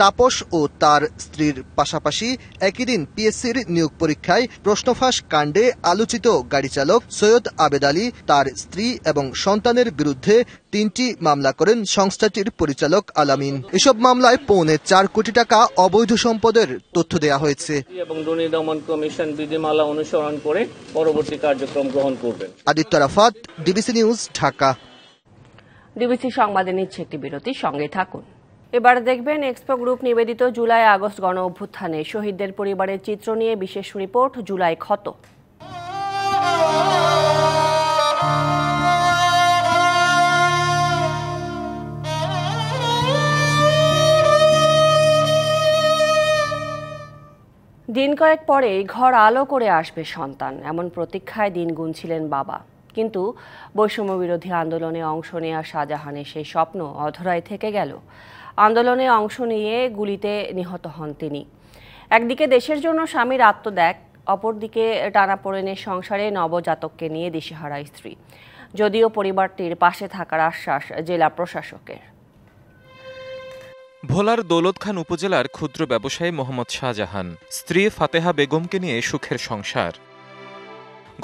তাপস ও তার স্ত্রীর পাশাপাশি একই দিন পিএসসির নিয়োগ পরীক্ষায় প্রশ্নফাঁস কাণ্ডে আলোচিত গাড়ি চালক সৈয়দ আবেদ আলী, তার স্ত্রী এবং সন্তানের বিরুদ্ধে 3টি মামলা করেন সংস্থাটির পরিচালক আলামিন। এসব মামলায় 4.25 কোটি টাকা অবৈধ সম্পদের তথ্য দেয়া হয়েছে এবং দুর্নীতি দমন কমিশন বিধিমালা অনুসরণ করে পরবর্তী কার্যক্রম গ্রহণ করবেন। Aditya Rafat, DBC news, Dhaka. DBC সংবাদে নিচ্ছে একটি বিরতি, সঙ্গে থাকুন। এবার দেখবেন এক্সপো গ্রুপ নিবেদিত জুলাই আগস্ট গণ অভ্যুত্থানে শহীদদের পরিবারের চিত্র নিয়ে বিশেষ রিপোর্ট জুলাই ক্ষত। দিন কয়েক পরেই ঘর আলো করে আসবে সন্তান, এমন প্রতীক্ষায় দিন গুনছিলেন বাবা। কিন্তু বৈষম্য বিরোধী আন্দোলনে অংশ নেওয়া শাহজাহানের সেই স্বপ্ন অধরায় থেকে গেল। আন্দোলনে অংশ নিয়ে গুলিতে নিহত হন তিনি। একদিকে দেশের জন্য স্বামীর আত্মত্যাগ, অপরদিকে টানাপোড়েনের সংসারে নবজাতককে নিয়ে দিশেহারা স্ত্রী। যদিও পরিবারটির পাশে থাকার আশ্বাস জেলা প্রশাসকের। ভোলার দৌলত খান উপজেলার ক্ষুদ্র ব্যবসায়ী মোহাম্মদ শাহজাহান, স্ত্রী ফাতেহা বেগমকে নিয়ে সুখের সংসার।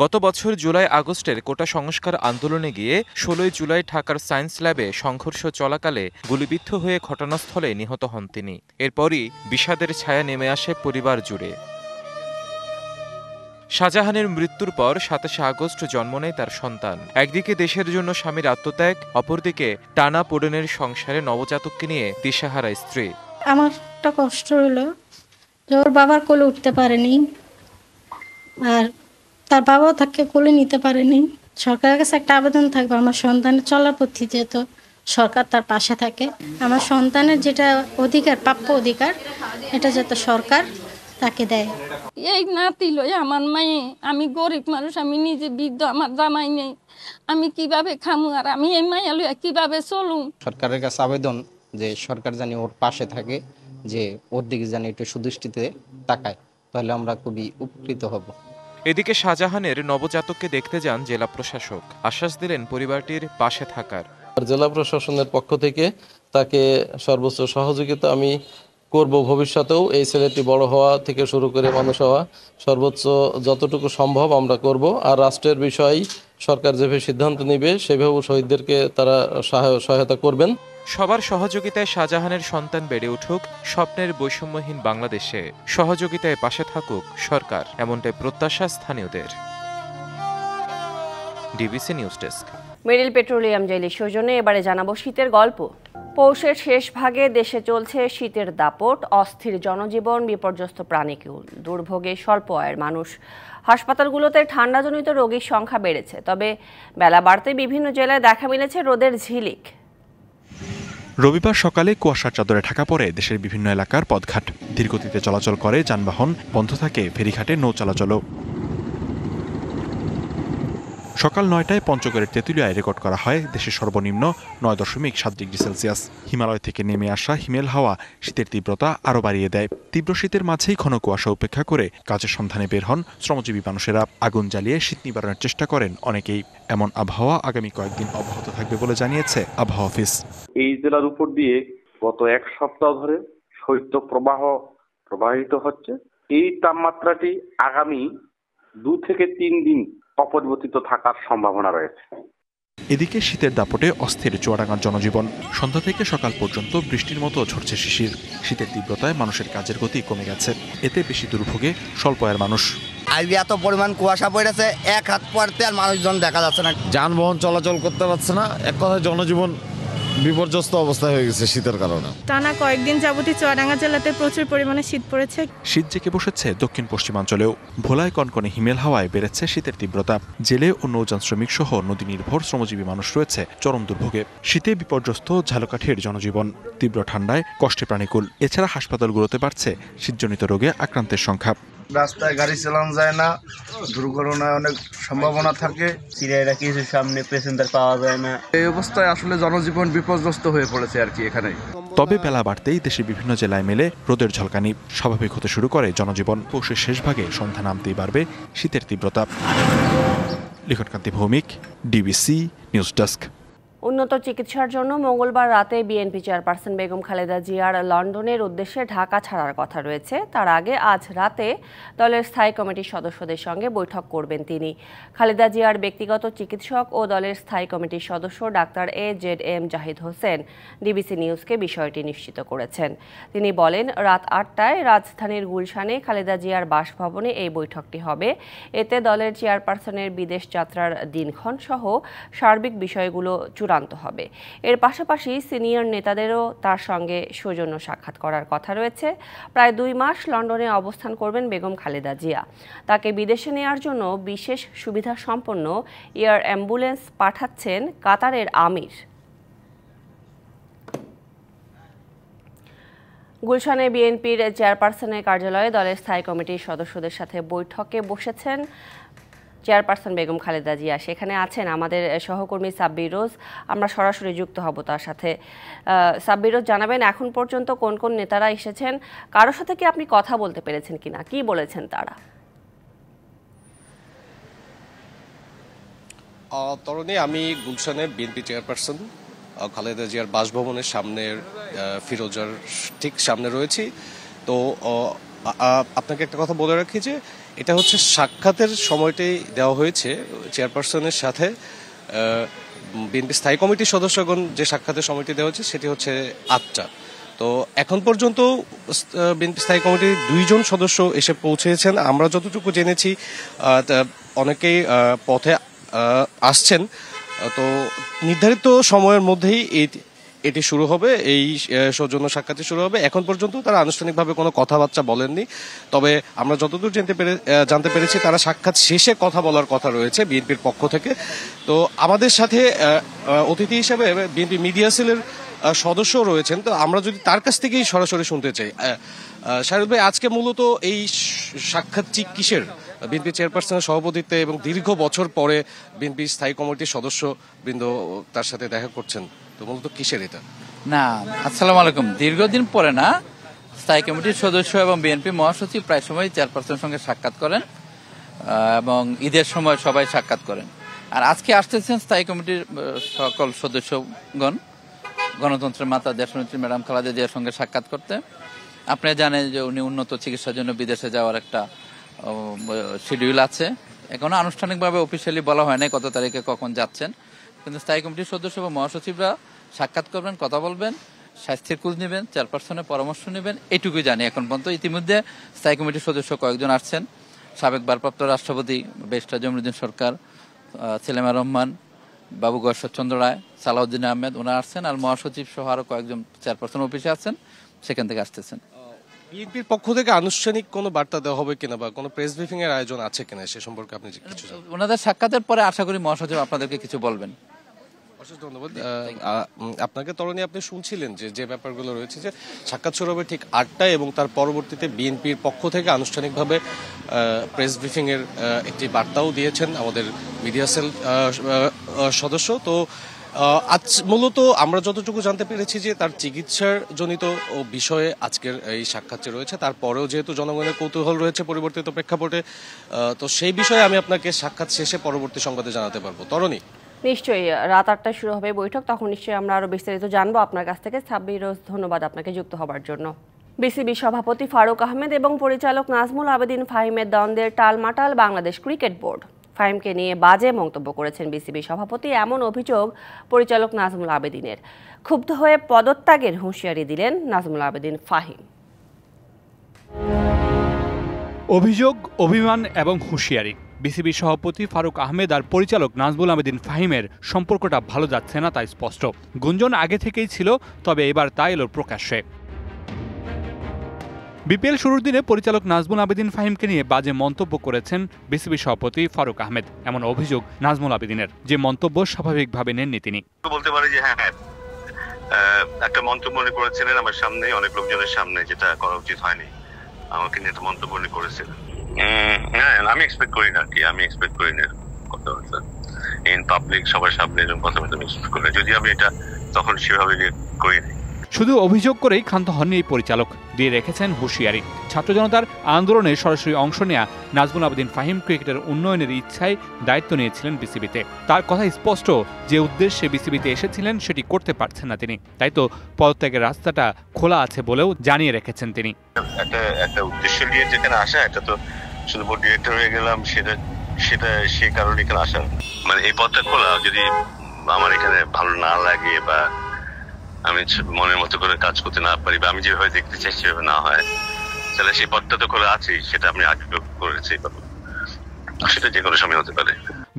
গত বছর জুলাই আগস্টের কোটা সংস্কার আন্দোলনে গিয়ে 16 জুলাই ঢাকার সায়েন্স ল্যাবে সংঘর্ষ চলাকালে গুলিবিদ্ধ হয়ে ঘটনাস্থলে নিহত হন তিনি। এরপরই বিষাদের ছায়া নেমে আসে পরিবার জুড়ে। শাহজাহানের মৃত্যুর পর 27 আগস্ট জন্ম নেয় তার সন্তান। একদিকে দেশের জন্য স্বামীর আত্মত্যাগ, অপরদিকে টানা পোড়েনের সংসারে নবজাতককে নিয়ে দিশেহারা স্ত্রী। আমার একটা কষ্ট হলো যে ওর বাবার কোলে উঠতে পারেনি, আর তার বাবাও তাকে কোলে নিতে পারেনি। সরকারের কাছে একটা আবেদন থাকবে আমার সন্তানের চলার পথে যেহেতু সরকার তার পাশে থাকে, আমার সন্তানের যেটা অধিকার, প্রাপ্য অধিকার, এটা যাতে সরকার তাকে দেয়। এই নাতি লই আমার মায়ে, আমি গরিব মানুষ, আমি নিজে বৃদ্ধ, আমার জামাই নেই, আমি কিভাবে খামু আর আমি এই মায়া লইয়া কিভাবে চলুম। সরকারের কাছে আবেদন যে সরকার জানি ওর পাশে থাকে, যে ওর দিকে জানি একটু সুদৃষ্টিতে তাকায়, তাহলে আমরা খুবই উপকৃত হব। এদিকে শাহজাহানের নবজাতককে দেখতে যান জেলা প্রশাসক, আশ্বাস দিলেন পরিবারটির পাশে থাকার। জেলা প্রশাসনের পক্ষ থেকে তাকে সর্বোচ্চ সহযোগিতা আমি করব ভবিষ্যতেও। এই ছেলেটি বড় হওয়া থেকে শুরু করে মানুষ হওয়া সর্বোচ্চ যতটুকু সম্ভব আমরা করব। আর রাষ্ট্রের বিষয় সরকার যেভাবে সিদ্ধান্ত নেবে সেভাবে শহীদদেরকে তারা সহায়তা করবেন। সবার সহযোগিতায় শাহজাহানের সন্তান বেড়ে উঠুক স্বপ্নের বৈষম্যহীন বাংলাদেশে। সহযোগিতায় পাশে থাকুক সরকার, এমনটাই প্রত্যাশা স্থানীয়দের। DBC news desk. Meril petroleum জেলির সৌজন্যে এবারে জানাবো শীতের গল্প। পৌষের শেষ ভাগে দেশে চলছে শীতের দাপট, অস্থির জনজীবন, বিপর্যস্ত প্রাণীকুল, দুর্ভোগে স্বল্প আয়ের মানুষ। হাসপাতালগুলোতে ঠান্ডাজনিত রোগীর সংখ্যা বেড়েছে, তবে বেলা বাড়তে বিভিন্ন জেলায় দেখা মিলেছে রোদের ঝিলিক। রবিবার সকালে কুয়াশার চাদরে ঢাকা পড়ে দেশের বিভিন্ন এলাকার পথঘাট। ধীরগতিতে চলাচল করে যানবাহন, বন্ধ থাকে ফেরিঘাটে নৌ চলাচলও। সকাল ৯টায় পঞ্চগড়ের তেঁতুলিয়ায় রেকর্ড করা হয় দেশের সর্বনিম্ন ৯.৭ ডিগ্রি সেলসিয়াস। হিমালয় থেকে নেমে আসা হিমেল হাওয়া শীতের তীব্রতা আরও বাড়িয়ে দেয়। তীব্র শীতের মাঝেই ঘন কুয়াশা উপেক্ষা করে কাজের সন্ধানে বের হন শ্রমজীবী মানুষেরা। আগুন জ্বালিয়ে শীত নিবারণের চেষ্টা করেন অনেকেই। এমন আবহাওয়া আগামী কয়েকদিন অব্যাহত থাকবে বলে জানিয়েছে আবহাওয়া অফিস। এই জেলার উপর দিয়ে গত এক সপ্তাহ ধরে শৈত্য প্রবাহ প্রবাহিত হচ্ছে। এই তাপমাত্রাটি আগামী 2 থেকে 3 দিন অপরিবর্তিত থাকার সম্ভাবনা রয়েছে। এদিকে শীতের দাপটে অস্থির চুয়াডাঙ্গার জনজীবন। সন্ধ্যা থেকে সকাল পর্যন্ত বৃষ্টির মতো ঝরছে শিশির। শীতের তীব্রতায় মানুষের কাজের গতি কমে গেছে, এতে বেশি দুর্ভোগে স্বল্প আয়ের মানুষ। আজ এত পরিমাণ কুয়াশা পড়েছে, এক হাত পড়তে আর মানুষজন দেখা যাচ্ছে না, যানবাহন চলাচল করতে পারছে না। এক কথায় জনজীবন বিপর্যস্ত অবস্থায় হয়ে গেছে শীতের কারণে। টানা কয়েকদিন যাবতীয় চুয়াডাঙ্গা জেলাতে প্রচুর পরিমাণে শীত পড়েছে। শীত জেঁকে বসেছে দক্ষিণ পশ্চিমাঞ্চলেও। ভোলায় কনকনে হিমেল হাওয়ায় বেড়েছে শীতের তীব্রতা। জেলে ও নৌযান শ্রমিক সহ নদী নির্ভর শ্রমজীবী মানুষ রয়েছে চরম দুর্ভোগে। শীতে বিপর্যস্ত ঝালকাঠির জনজীবন, তীব্র ঠান্ডায় কষ্টে প্রাণীকুল। এছাড়া হাসপাতালগুলোতে বাড়ছে শীতজনিত রোগে আক্রান্তের সংখ্যা। রাস্তায় গাড়ি চালানো যায় না, দুর্ঘটনায় অনেক সম্ভাবনা থাকে। সিরিয়ারা কিছু সামনে প্যাসেঞ্জার পাওয়া যায় না। এই অবস্থায় আসলে জনজীবন বিপর্যস্ত হয়ে পড়েছে আর কি এখানে। তবে বেলা বাড়তেই দেশের বিভিন্ন জেলায় মেলে রোদের ঝলকানি। স্বাভাবিক হতে শুরু করে জনজীবন। পৌষের শেষ ভাগে সন্ধ্যা নামতেই বাড়বে শীতের তীব্রতা। লিখনকান্তি ভৌমিক, ডিবিসি নিউজ ডেস্ক। উন্নত চিকিৎসার জন্য মঙ্গলবার রাতে বিএনপি চেয়ারপারসন বেগম খালেদা জিয়ার লন্ডনের উদ্দেশ্যে ঢাকা ছাড়ার কথা রয়েছে। তার আগে আজ রাতে দলের স্থায়ী কমিটির সদস্যদের সঙ্গে বৈঠক করবেন তিনি। খালেদা জিয়ার ব্যক্তিগত চিকিৎসক ও দলের স্থায়ী কমিটির সদস্য ডাক্তার AZM জাহিদ হোসেন ডিবিসি নিউজকে বিষয়টি নিশ্চিত করেছেন। তিনি বলেন, রাত 8টায় রাজধানীর গুলশানে খালেদা জিয়ার বাসভবনে এই বৈঠকটি হবে। এতে দলের চেয়ারপারসনের বিদেশ যাত্রার দিনক্ষণ সহ সার্বিক বিষয়গুলো চূড়ান্ত হবে। এর পাশাপাশি সিনিয়র নেতাদেরও তার সঙ্গে সৌজন্য সাক্ষাৎ করার কথা রয়েছে। প্রায় 2 মাস লন্ডনে অবস্থান করবেন বেগম খালেদা জিয়া। তাকে বিদেশে নেয়ার জন্য বিশেষ সুবিধা সম্পন্ন এয়ার অ্যাম্বুলেন্স পাঠাচ্ছেন কাতারের আমির। গুলশানে বিএনপির চেয়ারপারসনের কার্যালয়ে দলের স্থায়ী কমিটির সদস্যদের সাথে বৈঠকে বসেছেন চেয়ারপারসন বেগম খালেদা জিয়া। সেখানে আছেন আমাদের সহকর্মী সাব্বির রোজ। আমরা সরাসরি যুক্ত হব তার সাথে। সাব্বির রোজ, জানাবেন এখন পর্যন্ত কোন কোন নেতারা এসেছেন, কারোর সাথে কি আপনি কথা বলতে পেরেছেন কিনা, কি বলেছেন তারা? তরুণী, আমি গুলশানে বিএনপি চেয়ারপারসন খালেদা জিয়ার বাসভবনের সামনের ফিরোজার ঠিক সামনে রয়েছি। তো আপনাকে একটা কথা বলে রাখি যে এটা হচ্ছে সাক্ষাতের সময়টাই দেওয়া হয়েছে চেয়ারপারসনের সাথে। বিএনপি স্থায়ী কমিটির সদস্যগণ যে সাক্ষাতের সময়টি দেওয়া হচ্ছে সেটি হচ্ছে 8টা। তো এখন পর্যন্ত বিএনপি স্থায়ী কমিটির 2 জন সদস্য এসে পৌঁছেছেন। আমরা যতটুকু জেনেছি অনেকেই পথে আসছেন। তো নির্ধারিত সময়ের মধ্যেই এটি শুরু হবে, এই সৌজন্য সাক্ষাৎ শুরু হবে। এখন পর্যন্ত তারা আনুষ্ঠানিকভাবে কোনো কথাবার্তা বলেননি। তবে আমরা যতদূর জানতে পেরেছি তারা সাক্ষাৎ শেষে কথা বলার কথা রয়েছে বিএনপির পক্ষ থেকে। তো আমাদের সাথে অতিথি হিসেবে বিএনপি মিডিয়া সেলের সদস্য রয়েছেন। তো আমরা যদি তার কাছ থেকেই সরাসরি শুনতে চাই, শাহরুখ ভাই, আজকে মূলত এই সাক্ষাৎটি কিসের? বিএনপি চেয়ারপারসনের সভাপতিত্বে এবং দীর্ঘ বছর পরে বিএনপি স্থায়ী কমিটির সদস্য বৃন্দ তার সাথে দেখা করছেন, তো মূলত কিসের এটা? না, আসসালামু আলাইকুম। দীর্ঘদিন পরে না, স্থায়ী কমিটির সদস্য এবং বিএনপি মহাসচিব প্রায় সময় চেয়ারপারসনের সঙ্গে সাক্ষাৎ করেন এবং ঈদের সময় সবাই সাক্ষাৎ করেন। আর আজকে আসতেছেন স্থায়ী কমিটির সকল সদস্যগণ গণতন্ত্রের মাতা দেশনেত্রী ম্যাডাম খালেদা জিয়ার সঙ্গে সাক্ষাৎ করতে। আপনি জানেন যে উনি উন্নত চিকিৎসার জন্য বিদেশে যাওয়ার একটা শিডিউল আছে। এখনো আনুষ্ঠানিকভাবে অফিসিয়ালি বলা হয় নাই কত তারিখে কখন যাচ্ছেন, কিন্তু স্থায়ী কমিটির সদস্য এবং মহাসচিবরা সাক্ষাৎ করবেন, কথা বলবেন, স্বাস্থ্যের খোঁজ নেবেন, চেয়ারপারসনের পরামর্শ নেবেন, এইটুকুই জানি এখন পর্যন্ত। ইতিমধ্যে স্থায়ী কমিটির সদস্য কয়েকজন আসছেন। সাবেক ভারপ্রাপ্ত রাষ্ট্রপতি ব্যারিস্টার জমিরুদ্দিন সরকার, সেলিমা রহমান, বাবু ঈশ্বরচন্দ্র রায়, সালাউদ্দিন আহমেদ ওনারা আসছেন, আর মহাসচিব সহ আরো কয়েকজন চেয়ারপারসন অফিসে আছেন, সেখান থেকে আসতেছেন। বিএনপির পক্ষ থেকে আনুষ্ঠানিক কোনো বার্তা দেওয়া হবে কিনা বা কোনো প্রেস ব্রিফিং এর আয়োজন আছে কিনা সে সম্পর্কে আপনি কিছু জানেন? ওনাদের সাক্ষাতের পরে আশা করি মহাসচিব আপনাদেরকে কিছু বলবেন। অশেষ ধন্যবাদ আপনাকে। তরুণী, আপনি শুনছিলেন যে ব্যাপারগুলো রয়েছে, যে সাক্ষাৎ শুরু হবে ঠিক 8টায় এবং তার পরবর্তীতে বিএনপির পক্ষ থেকে আনুষ্ঠানিকভাবে প্রেস ব্রিফিং এর একটি বার্তাও দিয়েছেন আমাদের মিডিয়া সেল সদস্য। তো আজ মূলত আমরা যতটুকু জানতে পেরেছি যে তার চিকিৎসার জনিত বিষয়ে আজকের এই সাক্ষাৎটি রয়েছে। তারপরেও যেহেতু জনগণের কৌতূহল রয়েছে পরিবর্তিত প্রেক্ষাপটে, তো সেই বিষয়ে আমি আপনাকে সাক্ষাৎ শেষে পরবর্তী সংবাদে জানাতে পারবো। তরুণী, নিশ্চয়ই রাত 8টায় শুরু হবে বৈঠক, তখন নিশ্চয়ই আমরা আরো বিস্তারিত জানবো আপনার কাছ থেকে। সাব্বির, ধন্যবাদ আপনাকে যুক্ত হবার জন্য। বিসিবি সভাপতি ফারুক আহমেদ এবং পরিচালক নাজমুল আবেদিন ফাহিমের দ্বন্দ্বের টালমাটাল বাংলাদেশ ক্রিকেট বোর্ড। ফাহিমকে নিয়ে বাজে মন্তব্য করেছেন বিসিবি সভাপতি, এমন অভিযোগ পরিচালক নাজমুল আবেদিনের। ক্ষুব্ধ হয়ে পদত্যাগের হুঁশিয়ারি দিলেন নাজমুল আবেদিন ফাহিম। অভিযোগ, অভিমান এবং হুঁশিয়ারি। বিসিবি সভাপতি ফারুক আহমেদ আর পরিচালক নাজমুল আবেদিন ফাহিমের সম্পর্কটা ভালো যাচ্ছে না, তাই স্পষ্ট। গুঞ্জন আগে থেকেই ছিল, তবে এবার তা এলো প্রকাশ্যে। বিপিএল শুরুর দিনে পরিচালক নাজমুল আবেদিন ফাহিমকে নিয়ে বাজে মন্তব্য করেছেন বিসিবি সভাপতি ফারুক আহমেদ। এমন অভিযোগ নাজমুল আবেদিনের, যে মন্তব্য স্বাভাবিকভাবে নেননি তিনি। বলতে পারে যে হ্যাঁ একটা মন্তব্য উনি করেছিলেন আমার সামনে, অনেক লোকজনের সামনে, যেটা করা উচিত হয়নি। আমাকে নিয়ে একটা মন্তব্য উনি করেছিলেন। আমি এক্সপেক্ট করি না, আমি এক্সপেক্ট করি না কথাবার্তা ইন পাবলিক সবার সামনে এরকম কথাবার্তা আমি এক্সপেক্ট করি না, যদি আমি এটা তখন সেভাবে করিনি। শুধু অভিযোগ করেই ক্ষান্ত হননি এই পরিচালক, দিয়ে রেখেছেন হুঁশিয়ারি। ছাত্র জনতার আন্দোলনে সরাসরি অংশ নেয়া নাজমুল আবেদিন ফাহিম ক্রিকেটের উন্নয়নের ইচ্ছায় দায়িত্ব নিয়েছিলেন বিসিবিতে। তার কথা স্পষ্ট, যে উদ্দেশ্যে বিসিবিতে এসেছিলেন সেটি করতে পারছেন না তিনি, তাই তো পদত্যাগের রাস্তাটা খোলা আছে বলেও জানিয়ে রেখেছেন তিনি। একটা উদ্দেশ্য নিয়ে যেখানে আসা, এটা তো শুধু বোর্ড ডিরেক্টর হয়ে গেলাম সেটা সে কারণে এখানে আসা, মানে এই পদটা খোলা। যদি আমার এখানে ভালো না লাগে বা আমি মনের মতো করে কাজ করতে না পারি বা আমি যেভাবে দেখতে চাই সেভাবে না হয়, তাহলে সেই পদটা তো খোলা আছে, সেটা আমি আগে করেছি, সেটা যে কোনো সময় হতে পারে।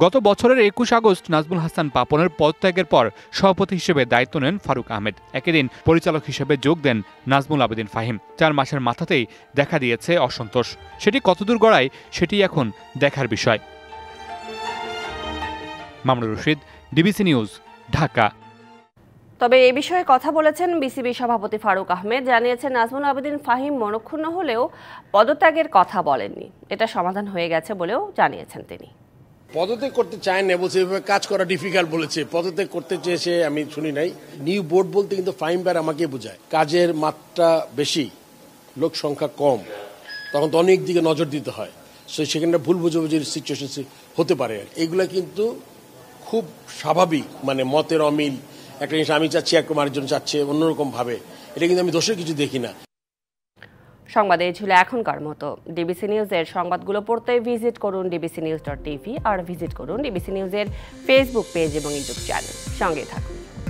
গত বছরের 21 আগস্ট নাজমুল হাসান পাপনের পদত্যাগের পর সভাপতি হিসেবে দায়িত্ব নেন ফারুক আহমেদ। একই দিন পরিচালক হিসেবে যোগ দেন নাজমুল আবেদিন ফাহিম। 4 মাসের মাথাতেই দেখা দিয়েছে অসন্তোষ। সেটি কতদূর গড়ায় সেটি এখন দেখার বিষয়। Mamunur Rashid, DBC news, Dhaka. তবে এই বিষয়ে কথা বলেছেন বিসিবি সভাপতি ফারুক আহমেদ, জানিয়েছেন নাজমুল আবেদিন ফাহিম মনক্ষুণ্ণ হলেও পদত্যাগের কথা বলেননি, এটা সমাধান হয়ে গেছে বলেও জানিয়েছেন তিনি। পদত্যাগ করতে চায় না বলছে, এভাবে কাজ করা ডিফিকাল্ট বলেছে। পদত্যাগ করতে চেয়েছে আমি শুনি নাই। নিউ বোর্ড বলতে কিন্তু ফাহিম ভাই আমাকে বোঝায়, কাজের মাত্রা বেশি, লোক সংখ্যা কম, তখন তো অনেক দিকে নজর দিতে হয়, সেখানে ভুল বুঝাবুঝির সিচুয়েশন হতে পারে। এগুলা কিন্তু খুব স্বাভাবিক, মানে মতের অমিল, একটা জিনিস আমি চাচ্ছি একরকম আরেকজন চাচ্ছে অন্যরকম ভাবে, এটা কিন্তু আমি দোষের কিছু দেখি না। সংবাদে ছিল এখনকার মতো। ডিবিসি নিউজের সংবাদগুলো পড়তে ভিজিট করুন dbcnews.tv আর ভিজিট করুন ডিবিসি নিউজের ফেসবুক পেজ এবং ইউটিউব চ্যানেল। সঙ্গে থাকুন।